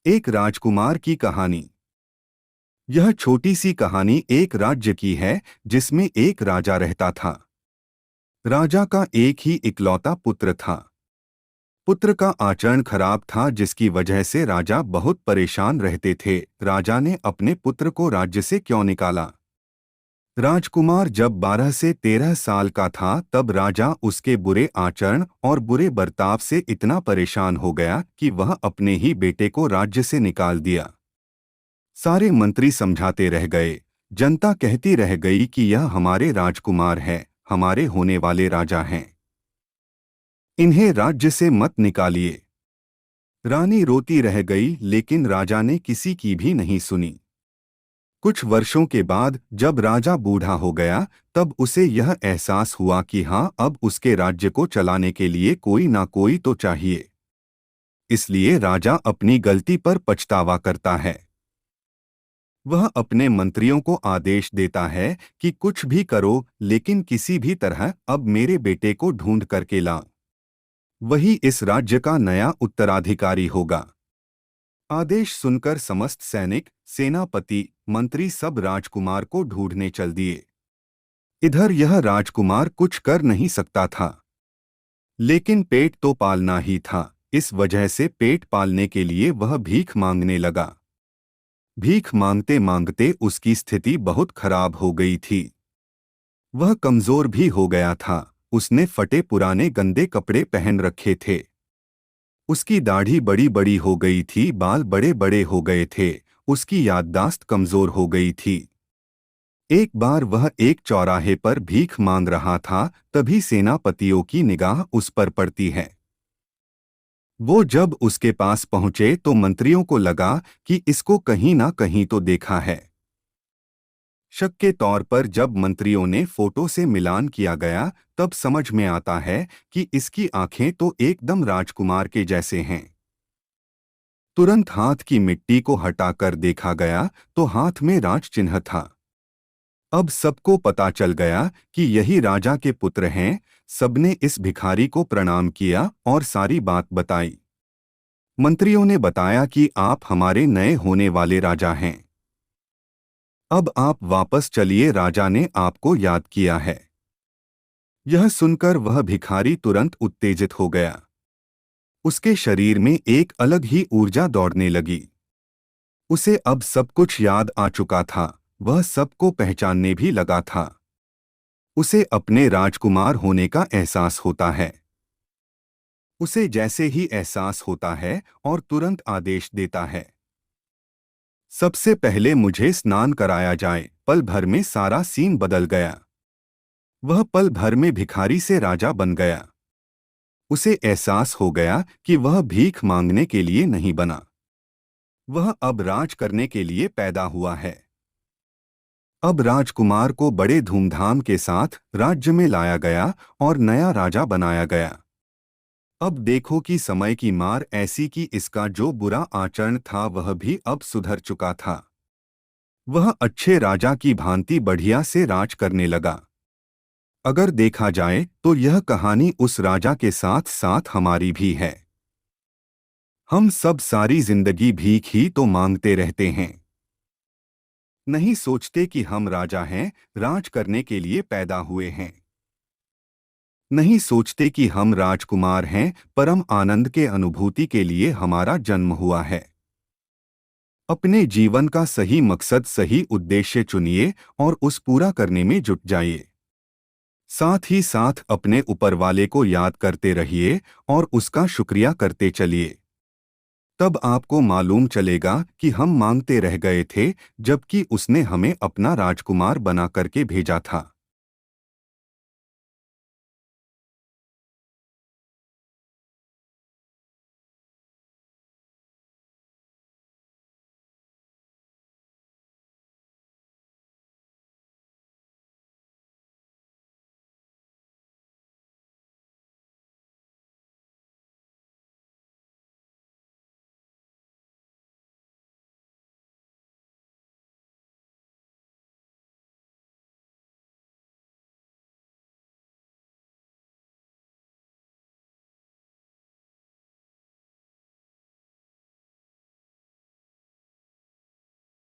एक राजकुमार की कहानी। यह छोटी सी कहानी एक राज्य की है जिसमें एक राजा रहता था। राजा का एक ही इकलौता पुत्र था। पुत्र का आचरण खराब था जिसकी वजह से राजा बहुत परेशान रहते थे। राजा ने अपने पुत्र को राज्य से क्यों निकाला? राजकुमार जब 12 से 13 साल का था तब राजा उसके बुरे आचरण और बुरे बर्ताव से इतना परेशान हो गया कि वह अपने ही बेटे को राज्य से निकाल दिया। सारे मंत्री समझाते रह गए, जनता कहती रह गई कि यह हमारे राजकुमार हैं, हमारे होने वाले राजा हैं, इन्हें राज्य से मत निकालिए। रानी रोती रह गई लेकिन राजा ने किसी की भी नहीं सुनी। कुछ वर्षों के बाद जब राजा बूढ़ा हो गया तब उसे यह एहसास हुआ कि हाँ, अब उसके राज्य को चलाने के लिए कोई ना कोई तो चाहिए। इसलिए राजा अपनी गलती पर पछतावा करता है। वह अपने मंत्रियों को आदेश देता है कि कुछ भी करो लेकिन किसी भी तरह अब मेरे बेटे को ढूंढ करके लाओ। वही इस राज्य का नया उत्तराधिकारी होगा। आदेश सुनकर समस्त सैनिक, सेनापति, मंत्री सब राजकुमार को ढूंढने चल दिए। इधर यह राजकुमार कुछ कर नहीं सकता था, लेकिन पेट तो पालना ही था। इस वजह से पेट पालने के लिए वह भीख मांगने लगा। भीख मांगते मांगते उसकी स्थिति बहुत खराब हो गई थी। वह कमजोर भी हो गया था। उसने फटे पुराने गंदे कपड़े पहन रखे थे। उसकी दाढ़ी बड़ी बड़ी हो गई थी, बाल बड़े बड़े हो गए थे। उसकी याददाश्त कमजोर हो गई थी। एक बार वह एक चौराहे पर भीख मांग रहा था, तभी सेनापतियों की निगाह उस पर पड़ती है। वो जब उसके पास पहुंचे तो मंत्रियों को लगा कि इसको कहीं ना कहीं तो देखा है। शक के तौर पर जब मंत्रियों ने फोटो से मिलान किया गया तब समझ में आता है कि इसकी आंखें तो एकदम राजकुमार के जैसे हैं। तुरंत हाथ की मिट्टी को हटाकर देखा गया तो हाथ में राज चिन्ह था। अब सबको पता चल गया कि यही राजा के पुत्र हैं। सबने इस भिखारी को प्रणाम किया और सारी बात बताई। मंत्रियों ने बताया कि आप हमारे नए होने वाले राजा हैं। अब आप वापस चलिए, राजा ने आपको याद किया है। यह सुनकर वह भिखारी तुरंत उत्तेजित हो गया। उसके शरीर में एक अलग ही ऊर्जा दौड़ने लगी। उसे अब सब कुछ याद आ चुका था। वह सबको पहचानने भी लगा था। उसे अपने राजकुमार होने का एहसास होता है। उसे जैसे ही एहसास होता है और तुरंत आदेश देता है, सबसे पहले मुझे स्नान कराया जाए। पल भर में सारा सीन बदल गया। वह पल भर में भिखारी से राजा बन गया। उसे एहसास हो गया कि वह भीख मांगने के लिए नहीं बना, वह अब राज करने के लिए पैदा हुआ है। अब राजकुमार को बड़े धूमधाम के साथ राज्य में लाया गया और नया राजा बनाया गया। अब देखो कि समय की मार ऐसी कि इसका जो बुरा आचरण था वह भी अब सुधर चुका था। वह अच्छे राजा की भांति बढ़िया से राज करने लगा। अगर देखा जाए तो यह कहानी उस राजा के साथ साथ हमारी भी है। हम सब सारी जिंदगी भीख ही तो मांगते रहते हैं। नहीं सोचते कि हम राजा हैं, राज करने के लिए पैदा हुए हैं। नहीं सोचते कि हम राजकुमार हैं, परम आनंद के अनुभूति के लिए हमारा जन्म हुआ है। अपने जीवन का सही मकसद, सही उद्देश्य चुनिए और उस पूरा करने में जुट जाइए। साथ ही साथ अपने ऊपर वाले को याद करते रहिए और उसका शुक्रिया करते चलिए। तब आपको मालूम चलेगा कि हम मांगते रह गए थे, जबकि उसने हमें अपना राजकुमार बना करके भेजा था।